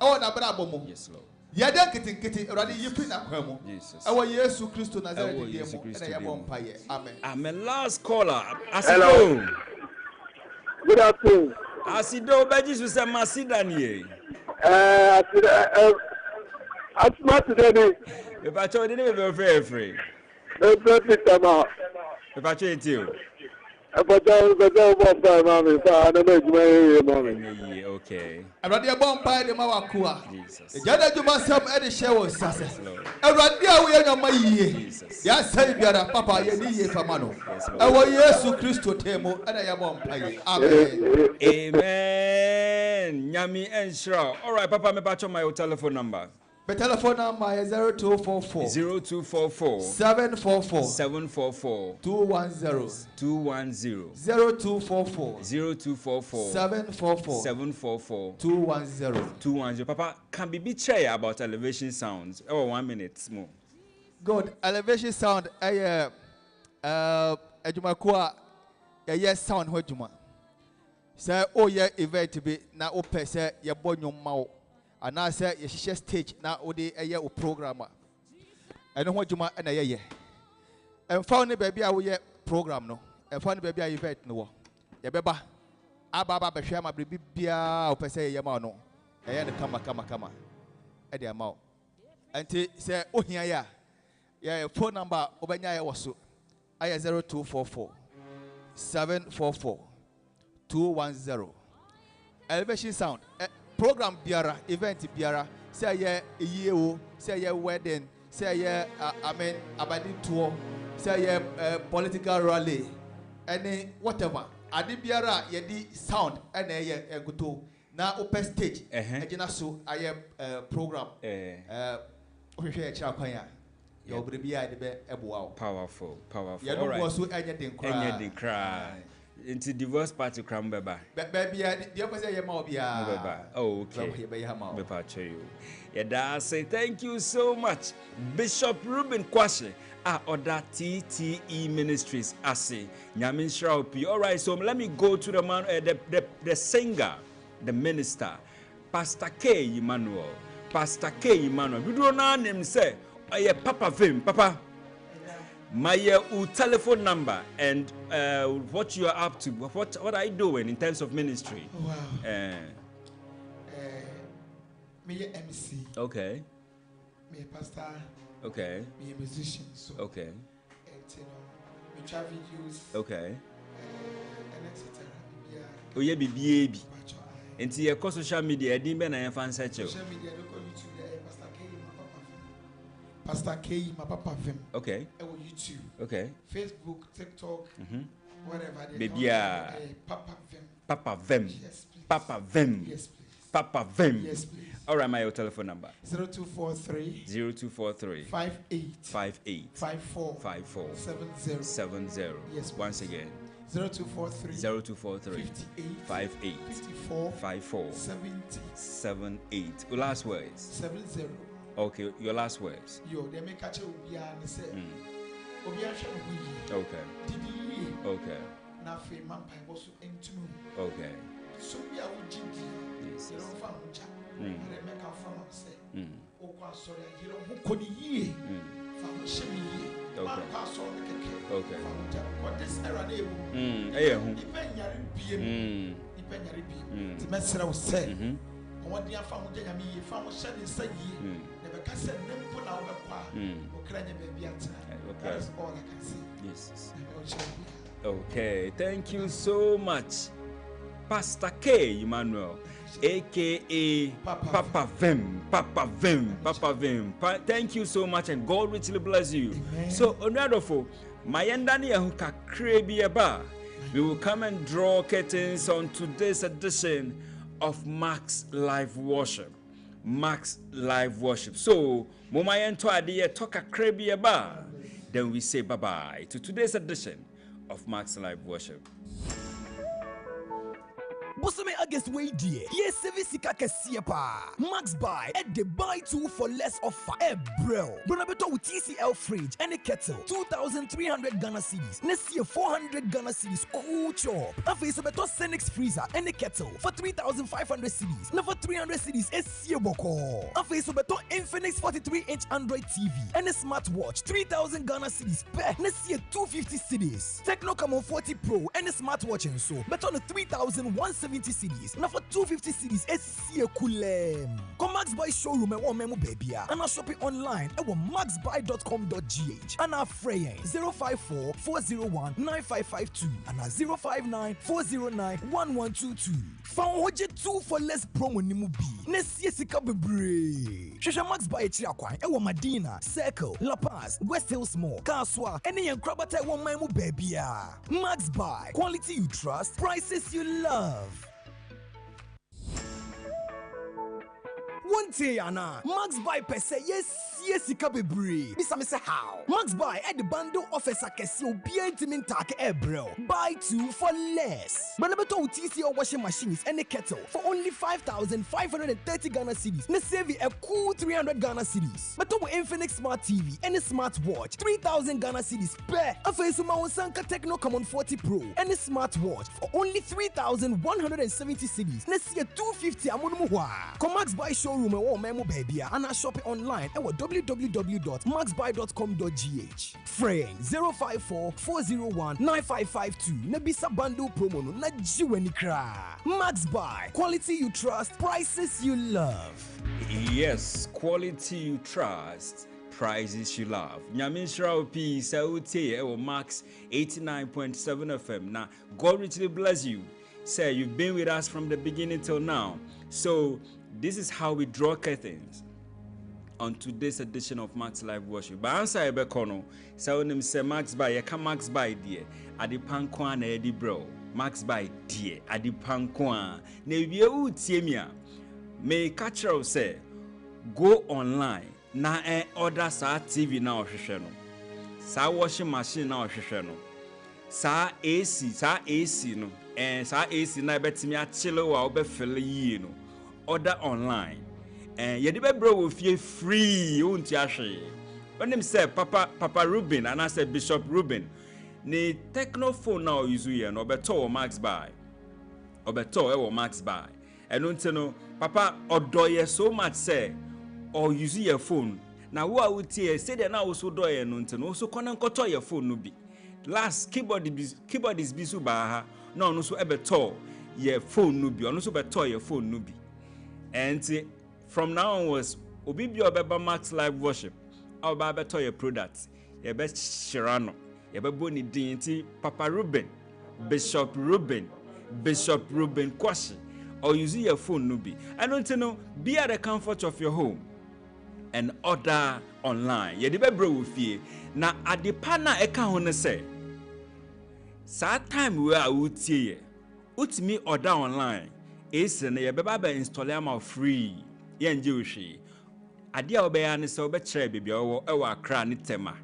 Oh, na brabo. Yes, Lord. Yada getting Radi Yupina Quemo. Jesus. Our Yesu Christo Nazareth, and I am umpire. Amen. Amen. Last caller. Hello. Good afternoon. Asido Begis with some Masidani. I'm smart today. If I told you, they were free. Don't pick them out. If I told you. Okay. I rather bomb pie the Mawakua. Jesus. The Jada Juma some Eddie Show Sasses. I rather we are my year. Yes, say Papa, ye for Mano. Our Yesu Christo Temo, and I am on pie. Amen. Amen. Nyami and Shra. All right, Papa, me patch on my telephone number. The telephone number is 0244 744 210 0244 744 210. Papa, can be chair about elevation sounds. Oh, 1 minute more. Good. Elevation sound. Ejumakua. Yes, sound. What Juma? Say, oh yeah, event to be now. Open say your boy your mouth. And I say, you should stage now. Odi a programmer. I know what Juma and a year. And found the baby I will program no. And found the baby I event no. Ya beba. Ababa Bashama Bibia or Pese Yamano. I had a kama. At the amount. And say, oh, here, yeah, phone number Obanya was so. I 0244 744 210. Elevation sound. Program biara, event biara, say a year, say a wedding, say a abadi tour, say a political rally, any whatever. Adi biara yedi sound and a good now open stage. Agena so I am program. Your baby I the Powerful. You don't want to anything cry. Into divorce party cram beba. Baby, the opposite Yamobia. Oh, okay. Yeah, say thank you so much, Bishop Ruben Kwashe. Order TTE Ministries. I say, Nyamin Shraupi. All right, so let me go to the man, the singer, the minister, Pastor K. Emmanuel. Pastor K. Emmanuel. We don't know him say, Papa Vim, Papa. My telephone number and what you are up to. What are you doing in terms of ministry? Wow. Me a MC. Okay. Me a pastor. Okay. Me a musician. So. Okay. And me travel videos. Okay. And etc. Oh yeah, baby. Into your social media, I didn't na fan search. Social media, look on YouTube. Pastor K, my Papa Vim. Okay. YouTube. Okay. Facebook, TikTok, whatever. Baby, Papa Vim. Papa Vim. Yes, please. Papa Vim. Yes, please. Papa Vim. Yes, please. All right, my telephone number. 0243 58 54 70. Yes, once again. 0243 58 54 78. Your last words. 70. Okay, your last words. They make catch Obia and say, Obia shall okay. Okay. Now, Fay Mampai was into okay. So we are with Jindy. Yes. You don't find much. And they make our farmer say, oh, sorry, you don't could ye from Shimmy. Okay. Okay. But this era, depend your beam. The messenger was said. what the family Jamie found Sunday say ye, never can send them put out the car, Ukraine baby at that is all I can see. Yes. Okay, thank you so much, Pastor K. Emmanuel, aka Papa Vim. Thank you so much, and God richly bless you. Amen. So, Onadofo, my endani ahuka krebi eba. We will come and draw curtains on today's edition of Max Live Worship. Max Live Worship. So, Momayento Adiye Toka Krebi Eba. Then we say bye-bye to today's edition of Max Live Worship. Bosome August way dear. Yes, Sevisika Kasiapa. Max buy at the buy 2 for less offer. Bro. Bonabeto with TCL fridge and a kettle. 2,300 Ghana cedis. Next year 400 Ghana cedis. Cool chop. Afi Sobeto Senix freezer and a kettle for 3,500 cedis. Now for 300 cedis. SC Boko. Afi Sobeto Infinix 43-inch Android TV and a smartwatch. 3,000 Ghana cedis. Next year 250 cedis. Techno Camon 40 Pro and a smartwatch and so. Bet on the 3,170 cedis. Now for 250 cedis, SC Kulem. Come Max Buy showroom and one memo baby. And I'll shop it online at maxbuy.com.gh. And our fraying 054 401 9552 and our 059 409 1122. Found Hoje 2 for less promo nimubi. Next year Sika Bebre. Shasha Max Buy Chiakwan, Ewa Madina, Circle, La Paz, West Hills Mall, Kaswa, any young Krabata one memo baby. Max Buy, quality you trust, prices you love. One day, Anna, Max Buy per se, yes, Kabebre. Miss me say how? Max Buy at the bundle offers a casio BNT Take Ebro. Buy 2 for less. Banabeto TCL washing machines and a kettle for only 5,530 Ghana cedis. Ne save a cool 300 Ghana cedis. But to Infinix Smart TV and a smartwatch 3,000 Ghana cedis per. A face of Sanka Techno Common 40 Pro and a smartwatch for only 3,170 cedis. Ne see a 250 amunumuwa. Come Max Buy showroom and one memo baby and I shop it online at www.maxbuy.com.gh. Frame 054 401 9552. Nebisa bundle promo no na jiweni kra. Max Buy, quality you trust, prices you love. Yes, quality you trust, prices you love. Nyamishra P Sauti or Max 89.7 FM. Now, God richly bless you. Say you've been with us from the beginning till now. So this is how we draw curtains on today's edition of Max Live Worship. But answer Ebekono, so when say Max Buy, you can Max Buy dear. Adi pankwan edi bro. Max Buy dear. Adi pankwan. Ne be u tiemia. May catcher say go online. Na order sa TV na ohwehwe no. Sa washing machine na ohwehwe no. Sa AC no. Sa AC na betimi a chile wa obefele yi no. Order online. And yedibe bro will feel free. Won't ya she? When him say Papa Ruben and I said Bishop Ruben, ne technophone now use you no beto Max Buy. Obeto e Max Buy. And don't know Papa odoye so much say or use your phone. Now who I would say they now also doye no know so konan koto your phone no be. Last keyboard is bisu ba no so ebeto your phone no be. No so beto your phone no be. And from now onwards, Obi Obeba Max Live Worship, our better your products, your best Shirano, your Baboni DNT, Papa Ruben, Bishop Ruben Kwashi, or use your phone nubi. I don't know, be at the comfort of your home and order online. Ye debe bro with you. Na adipana eka hone say. Sa time we are uti me order online. Ese na ye beba be install am free. Ye nje oshi. Ade a obeya ne se obekere bibia wo e wa Accra ne tema.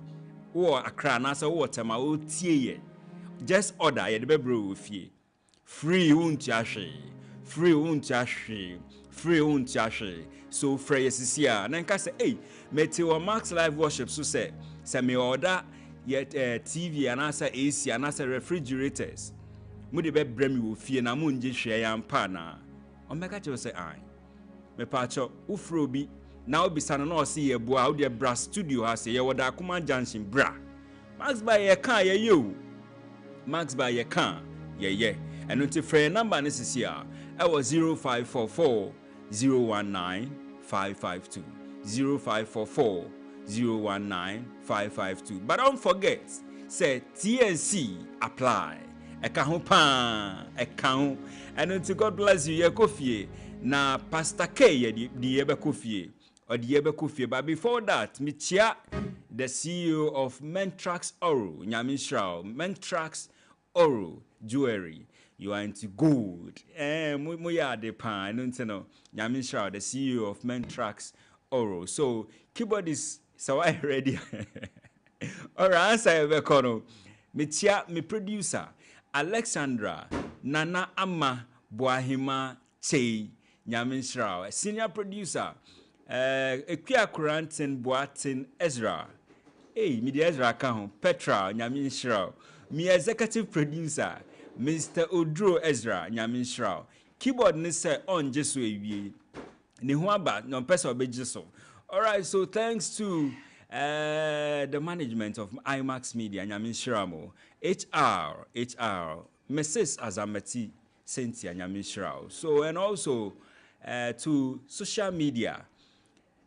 Wo Accra na se wo tema wo tie ye. Just order ye debe bro with you. Free won't yashi. Free won't yashi. Free won't yashi. So free yesisia na nka say hey meti wo Max Live Worship so say me order yet TV and answer AC and answer refrigerators mu de be brem wo fie na mu nje hwe ya mpa na o meka che say ai me pa cho ufro bi na obisa no o se ye boa o de bra studio ha say ye woda Akuma Junction bra Max Buy ye kan ye yo Max Buy ye kan ye and until free number necessary I was 0544 019 552. 0544 019 552. But don't forget, say TNC apply. Account account. And until God bless you, Yakofie. Na Pastor K, the Yebekofie. Or the Yebekofie. But before that, Michia, the CEO of Mentrax Oro, Nyamishrao, Mentrax Oro Jewelry. You are into gold. Muya de pan, Nyamishrao, the CEO of Mentrax Oro. So keyboard is so I ready. Alright, answer Bekono. Michia, me producer, Alexandra, Nana Amma, Boahima, Che, Nyamishrao, senior producer, Ekia Kurantin, Boatin, Ezra. Hey, me the Ezra account, Petra, Nyamishrao. Me executive producer, Mr. Odro Ezra, Nyamishrao. Keyboard ni say on just we ni huaba no person obe jeso. Alright, so thanks to the management of IMAX Media, Nyamishramo, HR, Mrs. Azamati, Cynthia Nyamishrao. So, and also to social media,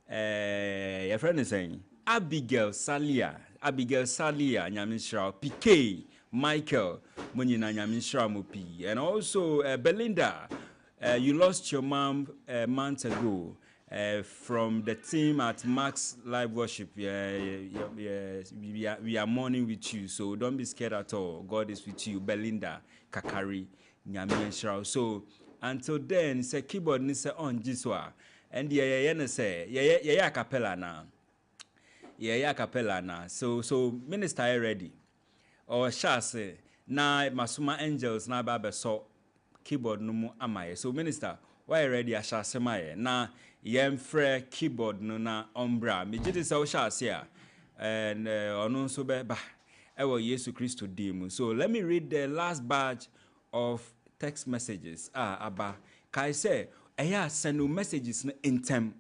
your friend is saying, Abigail Salia, Nyamishrao, PK, Michael, Munina Nyamishramo P, and also Belinda, you lost your mom a month ago. From the team at Max Live Worship, we are mourning with you, so don't be scared at all. God is with you. Belinda, Kakari, Nyami Shroud. So until then, say keyboard ni say on Jiswa, and say capella na. So minister ready, or shall say na Masuma Angels na baba so keyboard no mu amaye. So minister, why ready? I shall say my na. Yemfre keyboard no na ombra me jide se wo sha ase a and ono so be ba e wo Yesu Christo dim. So let me read the last batch of text messages aba kai say eya send messages no intem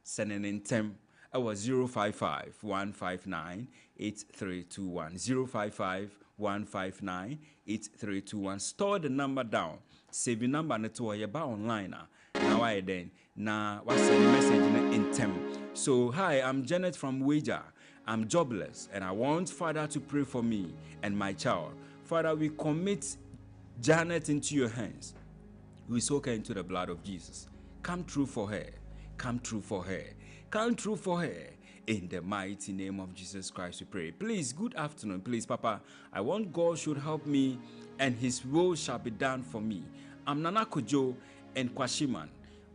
send in intem e wo 055 159 8321 055 159 8321. Store the number down, save the number na to your ba online now I then na what's the message in tem. So hi, I'm Janet from Wager. I'm jobless and I want Father to pray for me and my child. Father, we commit Janet into your hands. We soak her into the blood of Jesus. Come true for her. Come true for her. Come true for her. In the mighty name of Jesus Christ we pray. Please, good afternoon. Please, Papa, I want God should help me and his will shall be done for me. I'm Nana Kojo and Kwashiman.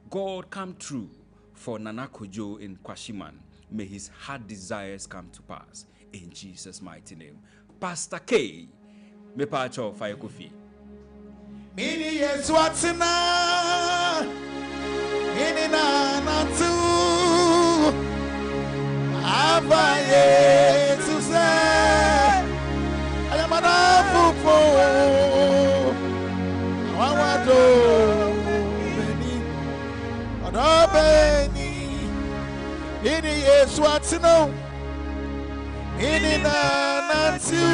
God come true for Nana Kojo in Kwashiman. May his heart desires come to pass. In Jesus' mighty name. Pastor K. Me pacho fire kofi. Mini yeswatina. Mini na natu. Abaye to say. I am an afupo. Awado. Beni, ini Yesu atino, ini na nantu,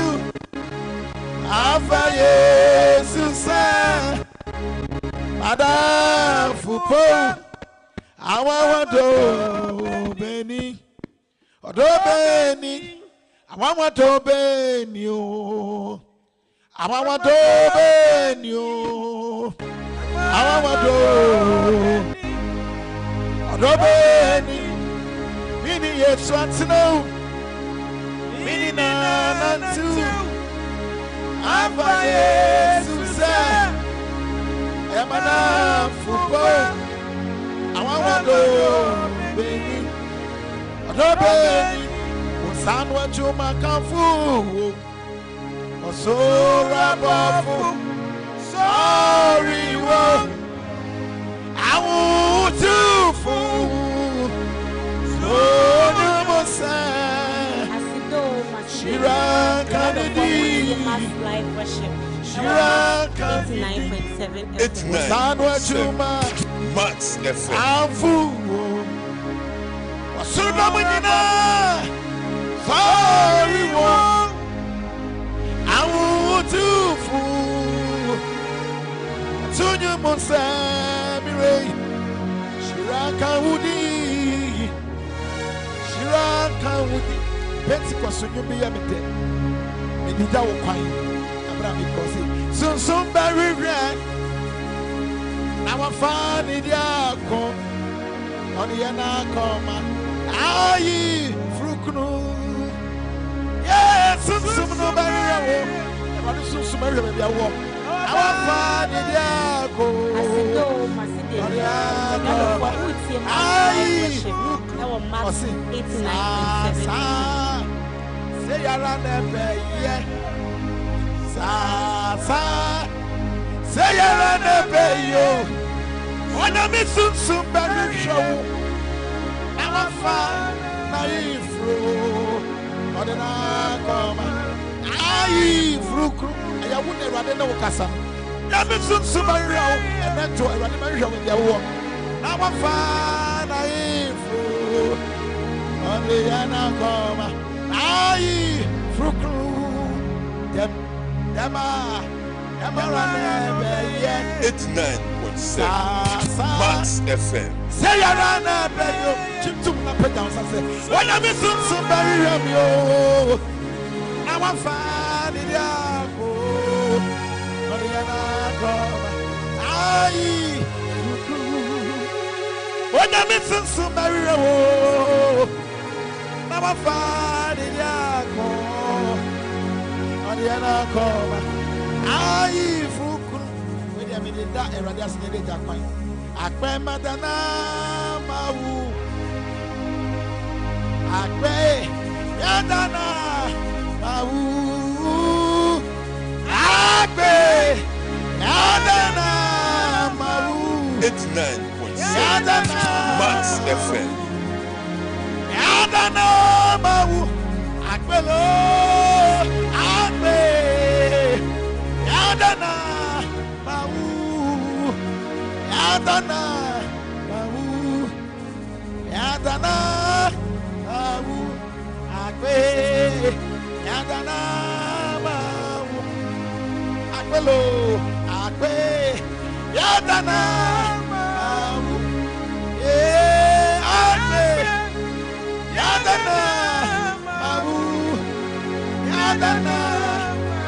ava Yesu sa, ada fupo, awawado beni, odo beni, awawado beni o, awawado beni o, awawado. Robeni, mini Yesu atino, mini na nantu, ava Yesu sa, emana fupo, awawado beni, robeni, usanwa chuma kafu, osora bafu, sorry wo. I want to fool. So no more sad. Shira Kennedy. Max Live Worship. Shira Kennedy. 89.7 FM. Max FM. I'm fool. Wasuna Munina. Sorry one. I want to fool. Tunyo Monsa. Pentecost you be a mete. Medida wo kwan. Abra mi ko say. So very red. Now I find it ya ko. Oni ya na koma. Ayi fruknu. Yes, so no very red. What is so very red ya wo. Now I find it ya ko. Asido maside. Max 89.7. Say yara nebe ye. Sa. Say yara nebe yo. Wana mi sun beri show. Now I find naifro. Odena koma. Ayi frukru. Aya wune rade na ukasa. Ya mi sun beri yo. Eneto rade beri show ya wo. Now I find naifro. Only yana koma. Ayi frukru. Dema 89.7 Max FM. Say Yarana Bayo, Chiptum Napadown. When I'm in somebody of you, now I'm fine in Yako. Aye, when I'm in somebody of you, now I'm fine in Yako. Aye, Fukun, when I made that Eradias needed that point. Akpe madana mau. Akpe yadana mau. Akpe yadana mau. 89.7 Max FM. Yadana mau. Akpe lo. Akpe yadana mau. Yadana mau. Yadana mau. Akpe yadana mau. Akpe lo. Akpe yadana mau. Akpe yadana mau. Yadana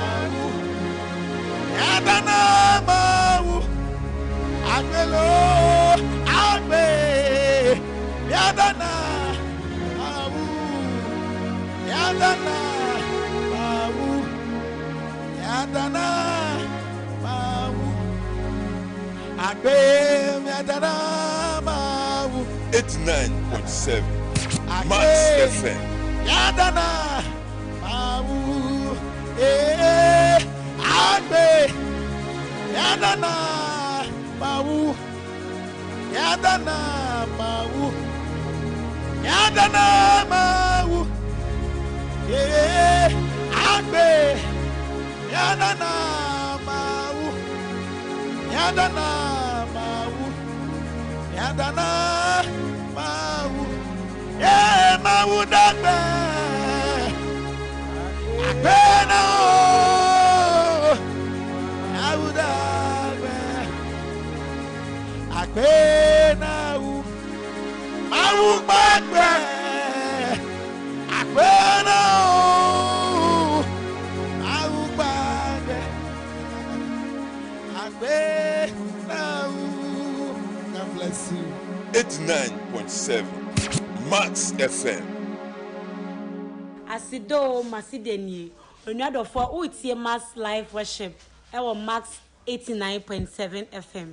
mau. Yadana mau. Agbelo, agbe, yadana, awu, yadana, awu, yadana, awu, agbe, yadana, awu. 89.7 Max FM. Yadana, awu, agbe, yadana. Mau, yadana mau, yadana mau, agbe, yadana mau, yadana mau, yadana mau, mau dagbe, agbe na o, mau dagbe. Akpenawu, mawu gbagbe. Akpenawu, mawu gbagbe. Akpenawu. God bless you. 89.7 Max FM. Asido masideni. Onuadofo utie Max live worship. Ewo Max 89.7 FM.